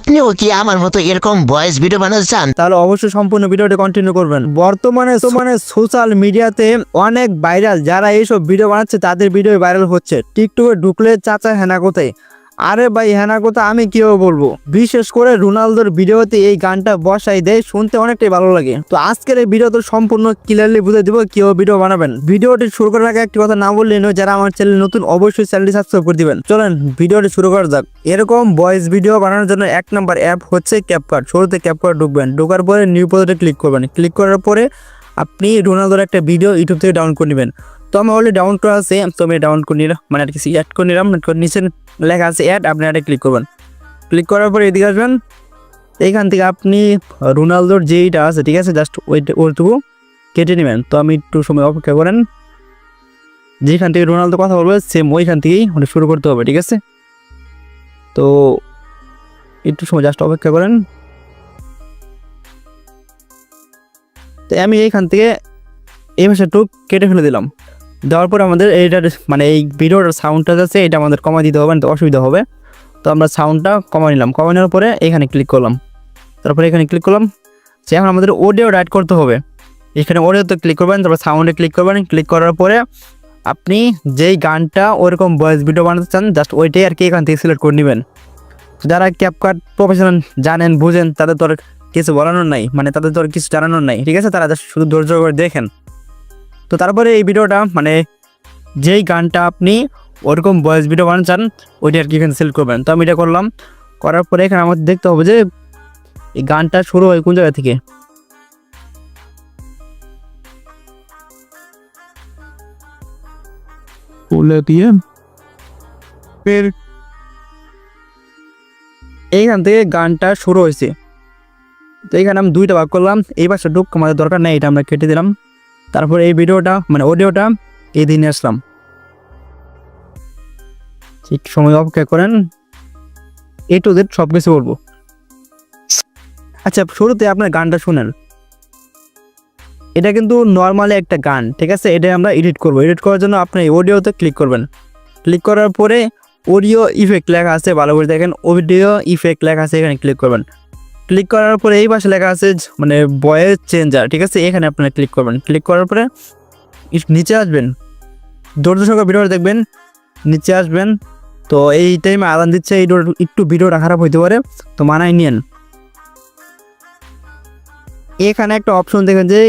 আপনিও কি আমার মতো এরকম ভয়েস ভিডিও বানাতে চান? তাহলে অবশ্যই সম্পূর্ণ ভিডিওটি কন্টিনিউ করবেন। বর্তমানে সোশ্যাল মিডিয়াতে অনেক ভাইরাল, যারা এইসব ভিডিও বানাচ্ছে তাদের ভিডিও ভাইরাল হচ্ছে। টিকটকে ঢুকলে চাচা হেনা কোথায়, আরে ভাই হেনা কথা আমি কিভাবে বলবো। বিশেষ করে রোনালদোর ভিডিওতে এই গানটা বসাই দেয়, শুনতে অনেকটাই ভালো লাগে। তো আজকের এই ভিডিও তো সম্পূর্ণ ক্লিয়ারলি বুঝে দিব কিভাবে ভিডিও বানাবেন। ভিডিওটি শুরু করার আগে একটি কথা না বললেই নয়, যারা আমার চ্যানেল নতুন অবশ্যই চ্যানেলটি সাবস্ক্রাইব করে দিবেন। চলেন ভিডিওটি শুরু করা যাক। এরকম ভয়েস ভিডিও বানানোর জন্য এক নম্বর অ্যাপ হচ্ছে ক্যাপকাট। শুরুতে ক্যাপকাট ঢুকবেন, ঢোকার পরে নিউ প্রজেক্টে ক্লিক করবেন। ক্লিক করার পরে আপনি রোনালদোর একটা ভিডিও ইউটিউব থেকে ডাউনলোড করে নেবেন। তো আমি অলরেডি ডাউনলোড করা আছে, তো আমি ডাউনলোড করে নিলাম, মানে আর কিছু অ্যাড করে নিলাম। নিচে লেখা আছে অ্যাড, আপনি অ্যাডে ক্লিক করবেন। ক্লিক করার পরে এদিকে আসবেন, এইখান থেকে আপনি রোনালদোর যেইটা আছে, ঠিক আছে, জাস্ট ওইটুকু কেটে নেবেন। তো আমি একটু সময় অপেক্ষা করেন, যেখান থেকে রোনালদো কথা বলবে সেম ওইখান থেকেই মানে শুরু করতে হবে, ঠিক আছে। তো একটু সময় জাস্ট অপেক্ষা করেন। তো আমি এইখান থেকে এই ভাষাটুকু কেটে ফেলে দিলাম। দেওয়ার পর আমাদের এইটার মানে এই ভিডিওর সাউন্ডটা আছে, এটা আমাদের কমাই দিতে হবে, তো অসুবিধা হবে। তো আমরা সাউন্ডটা কমাই নিলাম। কমাই নেওয়ার পরে এখানে ক্লিক করলাম, তারপরে এখানে ক্লিক করলাম। সে এখন আমাদের অডিও রাইট করতে হবে। এখানে অডিওতে ক্লিক করবেন, তারপর সাউন্ডে ক্লিক করবেন। ক্লিক করার পরে আপনি যেই গানটা ওরকম ভয়েস ভিডিও বানাতে চান, জাস্ট ওইটাই আর কি এখান থেকে সিলেক্ট করে নেবেন। যারা ক্যাপকাট প্রফেশনাল জানেন বুঝেন, তাদের তো আর কিছু বলানোর নাই, মানে তাদের তো আর কিছু জানানোর নাই, ঠিক আছে। তারা জাস্ট শুধু ধৈর্য করে দেখেন। তো তারপরে এই ভিডিওটা মানে যেই গানটা আপনি ওরকম ভয়েস ভিডিও বানাতে চান ওইটা আর কি এখানে সিলেক্ট করবেন। তো আমি এটা করলাম। করার পরে এখানে আমাদের দেখতে হবে যে এই গানটা শুরু হয় কোন জায়গা থেকে। এইখান থেকে গানটা শুরু হয়েছে। তো এইখানে আমি দুইটা ভাগ করলাম, এই পাশে ঢুক আমাদের দরকার নেই, এটা আমরা কেটে দিলাম। তারপর এই ভিডিওটা মানে অডিওটা এই দিনে আসলাম। ঠিক সময় অপেক্ষা করেন, এ টু জেড সব কিছু বলবো। আচ্ছা, শুরুতে আপনার গানটা শুনেন। এটা কিন্তু নর্মালি একটা গান, ঠিক আছে। এটা আমরা এডিট করবো। এডিট করার জন্য আপনি অডিওতে ক্লিক করবেন। ক্লিক করার পরে অডিও ইফেক্ট লেখা আছে, ভালো করে দেখেন, অডিও ইফেক্ট লেখা আছে, এখানে ক্লিক করবেন। ক্লিক করার পরে এই পাশে লেখা আছে মানে ভয়েস চেঞ্জার, ঠিক আছে, এখানে আপনারা ক্লিক করবেন। ক্লিক করার পরে নিচে আসবেন, ধৈর্য সহকারে ভিডিওটা দেখবেন, নিচে আসবেন। তো এই টাইমে আদান দিচ্ছে, এই একটু ভিডিওটা খারাপ হইতে পারে, তো মানায় নিয়েন। এখানে একটা অপশন দেখেন যে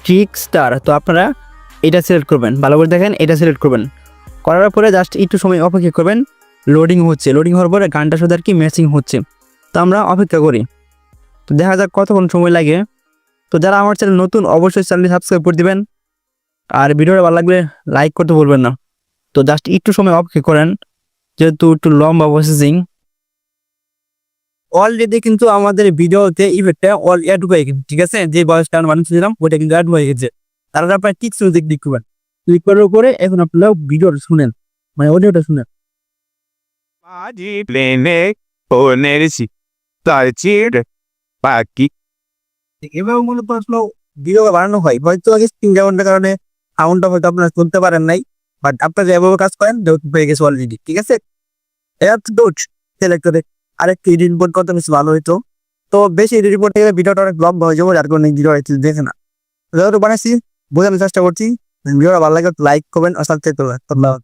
ট্রিক স্টার, তো আপনারা এটা সিলেক্ট করবেন। ভালো করে দেখেন, এটা সিলেক্ট করবেন। করার পরে জাস্ট একটু সময় অপেক্ষা করবেন। লোডিং হচ্ছে, লোডিং হওয়ার পরে গানটার সাথে আর কি ম্যাচিং হচ্ছে। তো আমরা অপেক্ষা করি, তো দেখা যাক কতক্ষণ সময় লাগে। তো যারা আমার চ্যানেল নতুন অবশ্যই চ্যানেলটি সাবস্ক্রাইব করে দিবেন, আর ভিডিওটা ভালো লাগলে লাইক করতে ভুলবেন না। তো জাস্ট একটু সময় অপেক্ষা করেন, যেহেতু একটু লম্বা প্রসেসিং। অলরেডি কিন্তু আমাদের ভিডিওতে ইফেক্টটা অল অ্যাড হয়ে গেছে, ঠিক আছে। যে ভয়েসটা আমরা বানিয়েছিলাম ওইটা কিন্তু অ্যাড হয়ে গেছে। তারা আপনার ঠিক শুনতে ক্লিক করবেন। ক্লিক করার পরে এখন আপনারা ভিডিওটা শুনেন, মানে অডিওটা শুনেন। প্লেনে পনেরেছি তার চির বাকি এভাবে মূলত আসলে ভিডিও বানানো হয়। হয়তো আগে স্ক্রিন গ্রাউন্ডের কারণে সাউন্ডটা হয়তো আপনারা শুনতে পারেন নাই, বাট আপনারা যেভাবে কাজ করেন হয়ে গেছে অলরেডি, ঠিক আছে। সিলেক্ট করে আরেকটি এডিট রিপোর্ট করতে বেশি ভালো হইতো। তো বেশি এডিট রিপোর্ট থেকে ভিডিওটা অনেক লম্বা হয়ে যাবে, যার কারণে ভিডিও দেখে না। যেহেতু বানাইছি বোঝানোর চেষ্টা করছি, ভিডিওটা ভালো লাগে লাইক করবেন আর সাবস্ক্রাইব করবেন। ধন্যবাদ।